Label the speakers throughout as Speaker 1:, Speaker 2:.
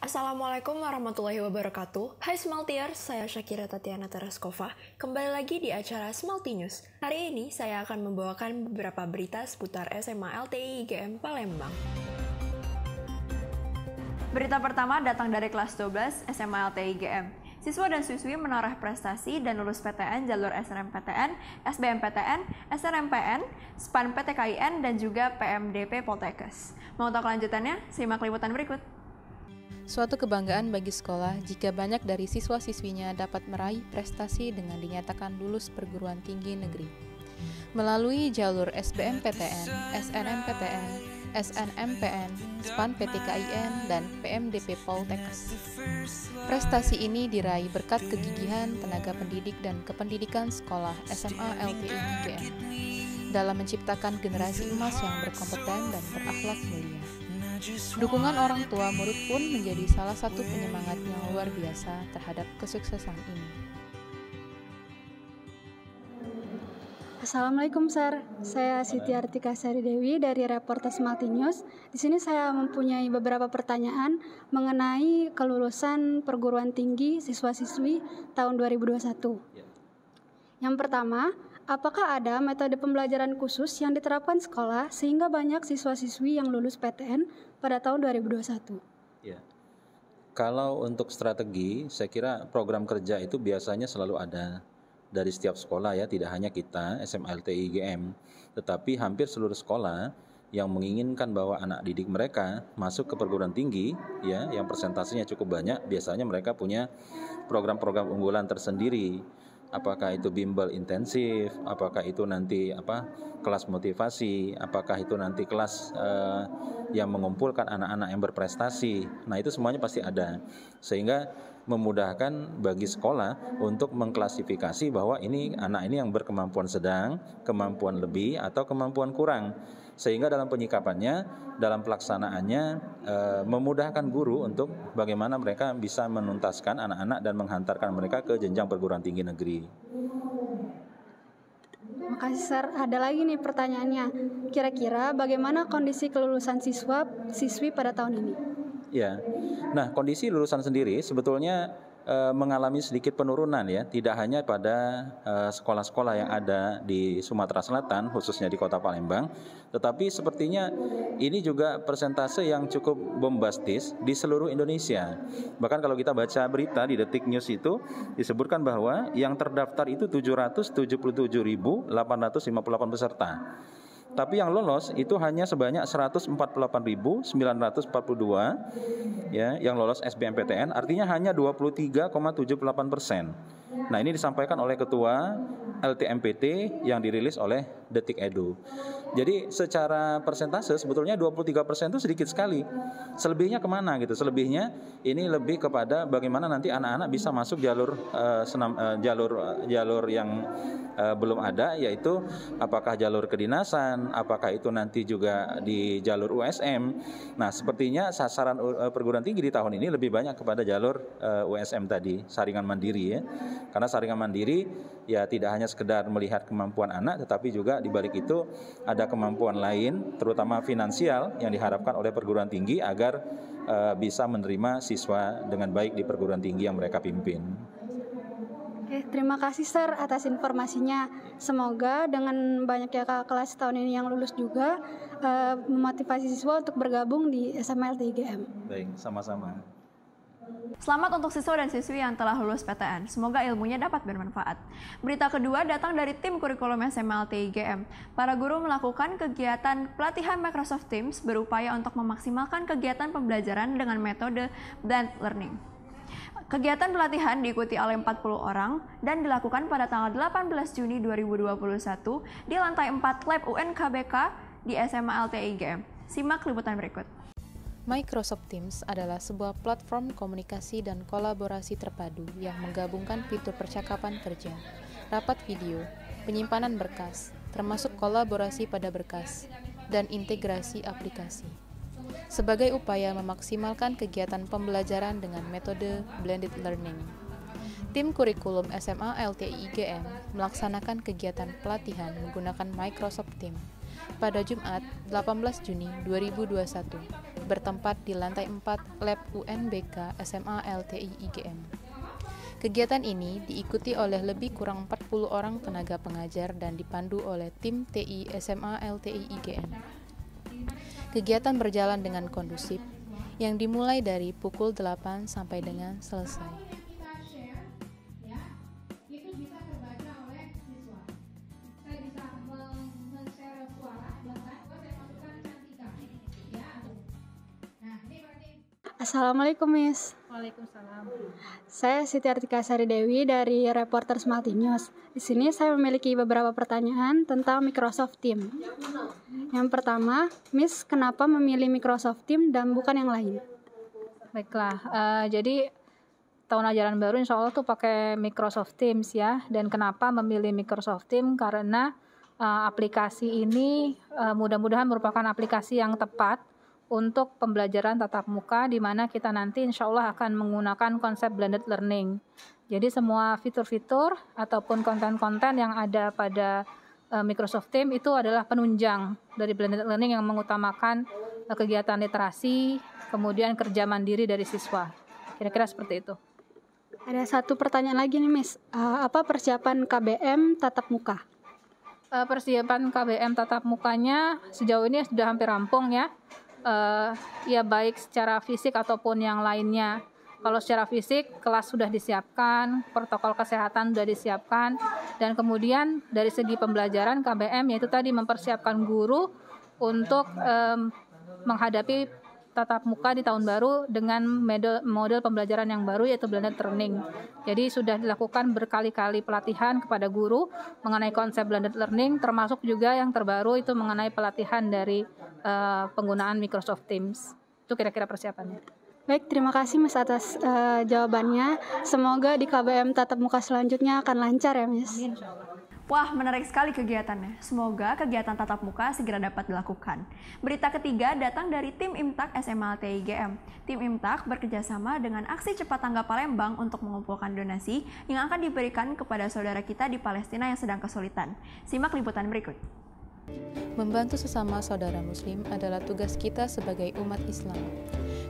Speaker 1: Assalamualaikum warahmatullahi wabarakatuh. Hai Smaltiers, saya Syakira Tatiana Teraskova. Kembali lagi di acara Smalti News. Hari ini saya akan membawakan beberapa berita seputar SMA LTI IGM Palembang. Berita pertama datang dari kelas 12 SMA LTI IGM. Siswa dan siswi menoreh prestasi dan lulus PTN jalur SNMPTN, SBMPTN, SNMPN, SPAN PTKIN, dan juga PMDP Poltekkes. Mau tahu kelanjutannya? Simak liputan berikut.
Speaker 2: Suatu kebanggaan bagi sekolah jika banyak dari siswa-siswinya dapat meraih prestasi dengan dinyatakan lulus perguruan tinggi negeri. Melalui jalur SBMPTN, SNMPTN, SNMPN, SPAN PTKIN, dan PMDP Poltekkes. Prestasi ini diraih berkat kegigihan tenaga pendidik dan kependidikan sekolah SMA LTI IGM dalam menciptakan generasi emas yang berkompeten dan berakhlak mulia. Dukungan orang tua murid pun menjadi salah satu penyemangat yang luar biasa terhadap kesuksesan ini.
Speaker 3: Assalamualaikum Sar, saya Siti Artika Sari Dewi dari Reporter Smalti News. Di sini saya mempunyai beberapa pertanyaan mengenai kelulusan perguruan tinggi siswa-siswi tahun 2021. Yang pertama, apakah ada metode pembelajaran khusus yang diterapkan sekolah sehingga banyak siswa-siswi yang lulus PTN pada tahun 2021?
Speaker 4: Ya. Kalau untuk strategi, saya kira program kerja itu biasanya selalu ada dari setiap sekolah ya, tidak hanya kita SMA LTI IGM, tetapi hampir seluruh sekolah yang menginginkan bahwa anak didik mereka masuk ke perguruan tinggi ya, yang persentasenya cukup banyak, biasanya mereka punya program-program unggulan tersendiri. Apakah itu bimbel intensif, apakah itu nanti kelas motivasi, apakah itu nanti kelas yang mengumpulkan anak-anak yang berprestasi. Nah, itu semuanya pasti ada. Sehingga memudahkan bagi sekolah untuk mengklasifikasi bahwa ini anak ini yang berkemampuan sedang, kemampuan lebih, atau kemampuan kurang. Sehingga dalam penyikapannya, dalam pelaksanaannya memudahkan guru untuk bagaimana mereka bisa menuntaskan anak-anak dan menghantarkan mereka ke jenjang perguruan tinggi negeri.
Speaker 3: Makasih Sar, ada lagi nih pertanyaannya. Kira-kira bagaimana kondisi kelulusan siswi pada tahun ini?
Speaker 4: Ya, nah kondisi lulusan sendiri sebetulnya mengalami sedikit penurunan ya, tidak hanya pada sekolah-sekolah yang ada di Sumatera Selatan, khususnya di Kota Palembang, tetapi sepertinya ini juga persentase yang cukup bombastis di seluruh Indonesia. Bahkan kalau kita baca berita di Detik News itu disebutkan bahwa yang terdaftar itu 777.858 peserta. Tapi yang lolos itu hanya sebanyak 148.942 ya, yang lolos SBMPTN, artinya hanya 23,78%. Nah, ini disampaikan oleh Ketua LTMPT yang dirilis oleh Detik Edu. Jadi secara persentase sebetulnya 23% itu sedikit sekali. Selebihnya kemana gitu? Selebihnya ini lebih kepada bagaimana nanti anak-anak bisa masuk jalur yang belum ada, yaitu apakah jalur kedinasan, apakah itu nanti juga di jalur USM. Nah, sepertinya sasaran perguruan tinggi di tahun ini lebih banyak kepada jalur USM tadi, saringan mandiri ya. Karena saringan mandiri ya tidak hanya sekedar melihat kemampuan anak, tetapi juga di balik itu ada kemampuan lain, terutama finansial yang diharapkan oleh perguruan tinggi agar bisa menerima siswa dengan baik di perguruan tinggi yang mereka pimpin.
Speaker 3: Terima kasih Sar atas informasinya. Semoga dengan banyaknya kakak kelas tahun ini yang lulus juga memotivasi siswa untuk bergabung di SMA LTI IGM.
Speaker 4: Baik, sama-sama.
Speaker 1: Selamat untuk siswa dan siswi yang telah lulus PTN. Semoga ilmunya dapat bermanfaat. Berita kedua datang dari tim kurikulum SMA LTI IGM. Para guru melakukan kegiatan pelatihan Microsoft Teams berupaya untuk memaksimalkan kegiatan pembelajaran dengan metode blended learning. Kegiatan pelatihan diikuti oleh 40 orang dan dilakukan pada tanggal 18 Juni 2021 di lantai 4 Lab UNKBK di SMA LTI IGM. Simak liputan berikut.
Speaker 2: Microsoft Teams adalah sebuah platform komunikasi dan kolaborasi terpadu yang menggabungkan fitur percakapan kerja, rapat video, penyimpanan berkas, termasuk kolaborasi pada berkas, dan integrasi aplikasi. Sebagai upaya memaksimalkan kegiatan pembelajaran dengan metode blended learning, tim kurikulum SMA LTI IGM melaksanakan kegiatan pelatihan menggunakan Microsoft Teams pada Jumat 18 Juni 2021 bertempat di lantai 4 Lab UNBK SMA LTI IGM. Kegiatan ini diikuti oleh lebih kurang 40 orang tenaga pengajar dan dipandu oleh tim TI SMA LTI IGM. Kegiatan berjalan dengan kondusif, yang dimulai dari pukul 8 sampai dengan selesai.
Speaker 3: Assalamualaikum, Miss.
Speaker 5: Waalaikumsalam.
Speaker 3: Saya Siti Artika Sari Dewi dari Reporters Multinews. Di sini saya memiliki beberapa pertanyaan tentang Microsoft Teams. Yang pertama, Miss, kenapa memilih Microsoft Teams dan bukan yang lain?
Speaker 5: Baiklah, jadi tahun ajaran baru insya Allah tuh pakai Microsoft Teams ya. Dan kenapa memilih Microsoft Teams? Karena aplikasi ini mudah-mudahan merupakan aplikasi yang tepat untuk pembelajaran tatap muka, di mana kita nanti insya Allah akan menggunakan konsep blended learning. Jadi semua fitur-fitur ataupun konten-konten yang ada pada Microsoft Teams itu adalah penunjang dari blended learning yang mengutamakan kegiatan literasi, kemudian kerja mandiri dari siswa. Kira-kira seperti itu.
Speaker 3: Ada satu pertanyaan lagi nih, Miss. Apa persiapan KBM tatap muka?
Speaker 5: Persiapan KBM tatap mukanya sejauh ini sudah hampir rampung ya. Ya baik secara fisik ataupun yang lainnya. Kalau secara fisik, kelas sudah disiapkan, protokol kesehatan sudah disiapkan, dan kemudian dari segi pembelajaran KBM yaitu tadi mempersiapkan guru untuk menghadapi tatap muka di tahun baru dengan model pembelajaran yang baru yaitu blended learning. Jadi sudah dilakukan berkali-kali pelatihan kepada guru mengenai konsep blended learning, termasuk juga yang terbaru itu mengenai pelatihan dari penggunaan Microsoft Teams. Itu kira-kira persiapannya.
Speaker 3: Baik, terima kasih Miss atas jawabannya. Semoga di KBM tatap muka selanjutnya akan lancar ya, Miss.
Speaker 1: Wah, menarik sekali kegiatannya. Semoga kegiatan tatap muka segera dapat dilakukan. Berita ketiga datang dari tim IMTAK SMLT IGM. Tim IMTAK bekerjasama dengan Aksi Cepat Tanggap Palembang untuk mengumpulkan donasi yang akan diberikan kepada saudara kita di Palestina yang sedang kesulitan. Simak liputan berikut.
Speaker 2: Membantu sesama saudara Muslim adalah tugas kita sebagai umat Islam.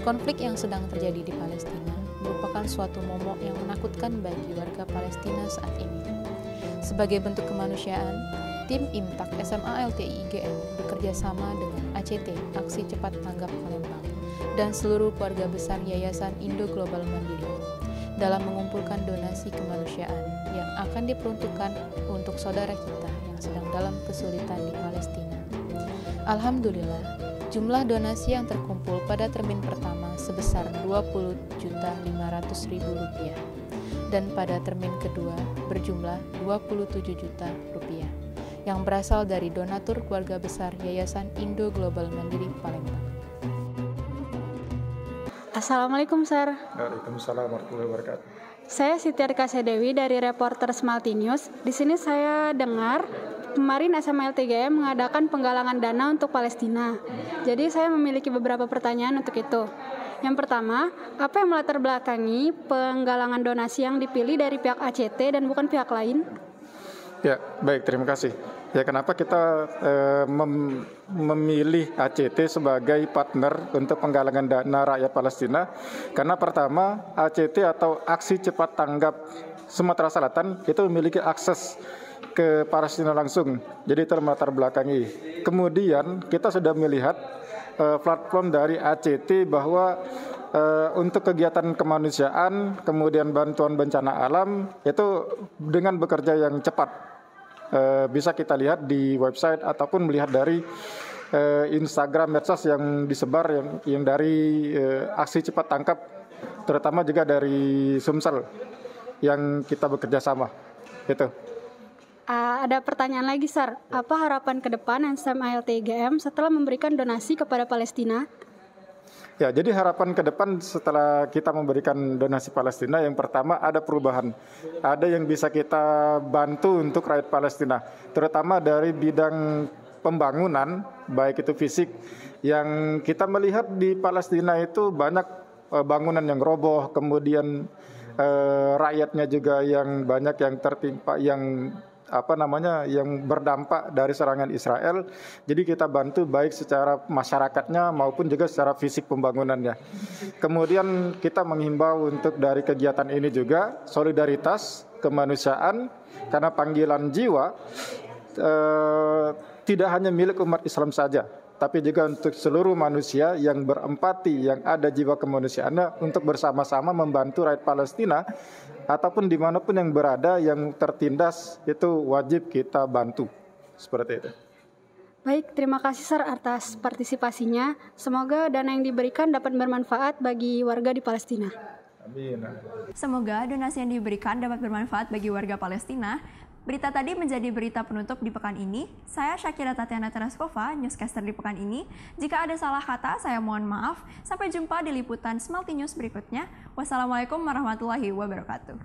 Speaker 2: Konflik yang sedang terjadi di Palestina merupakan suatu momok yang menakutkan bagi warga Palestina saat ini. Sebagai bentuk kemanusiaan, tim IMTAK SMA LTI IGM bekerja sama dengan ACT, Aksi Cepat Tanggap Palembang, dan seluruh keluarga besar Yayasan Indo Global Mandiri dalam mengumpulkan donasi kemanusiaan yang akan diperuntukkan untuk saudara kita yang sedang dalam kesulitan di Palestina. Alhamdulillah, jumlah donasi yang terkumpul pada termin pertama sebesar Rp20.500.000 dan pada termin kedua berjumlah Rp27 juta yang berasal dari donatur keluarga besar Yayasan Indo Global Mandiri Palembang.
Speaker 3: Assalamualaikum, Sir.
Speaker 6: Waalaikumsalam warahmatullahi wabarakatuh.
Speaker 3: Saya Siti Artika Dewi dari Reporters Multinews. Di sini saya dengar kemarin SMLTGM mengadakan penggalangan dana untuk Palestina. Jadi saya memiliki beberapa pertanyaan untuk itu. Yang pertama, apa yang melatar belakangi penggalangan donasi yang dipilih dari pihak ACT dan bukan pihak lain?
Speaker 6: Ya, baik, terima kasih. Ya, kenapa kita memilih ACT sebagai partner untuk penggalangan dana rakyat Palestina? Karena pertama, ACT atau Aksi Cepat Tanggap Sumatera Selatan itu memiliki akses ke Palestina langsung. Jadi itu melatar belakangi. Kemudian kita sudah melihat platform dari ACT bahwa untuk kegiatan kemanusiaan, kemudian bantuan bencana alam itu dengan bekerja yang cepat. Bisa kita lihat di website ataupun melihat dari Instagram medsos yang disebar yang dari Aksi Cepat Tangkap, terutama juga dari Sumsel yang kita bekerja sama. Itu.
Speaker 3: Ada pertanyaan lagi, Sar. Apa harapan ke depan SMLT-IGM setelah memberikan donasi kepada Palestina?
Speaker 6: Ya, jadi harapan ke depan setelah kita memberikan donasi Palestina, yang pertama ada perubahan. Ada yang bisa kita bantu untuk rakyat Palestina, terutama dari bidang pembangunan, baik itu fisik, yang kita melihat di Palestina itu banyak bangunan yang roboh, kemudian rakyatnya juga yang banyak yang tertimpa, yang yang berdampak dari serangan Israel. Jadi kita bantu baik secara masyarakatnya maupun juga secara fisik pembangunannya. Kemudian kita menghimbau untuk dari kegiatan ini juga solidaritas, kemanusiaan, karena panggilan jiwa tidak hanya milik umat Islam saja, tapi juga untuk seluruh manusia yang berempati, yang ada jiwa kemanusiaannya untuk bersama-sama membantu rakyat Palestina ataupun dimanapun yang berada yang tertindas, itu wajib kita bantu. Seperti itu.
Speaker 3: Baik, terima kasih Sir atas partisipasinya. Semoga dana yang diberikan dapat bermanfaat bagi warga di Palestina.
Speaker 6: Amin.
Speaker 1: Semoga donasi yang diberikan dapat bermanfaat bagi warga Palestina. Berita tadi menjadi berita penutup di pekan ini. Saya Syakira Tatiana Teraskova, newscaster di pekan ini. Jika ada salah kata, saya mohon maaf. Sampai jumpa di liputan Smalti News berikutnya. Wassalamualaikum warahmatullahi wabarakatuh.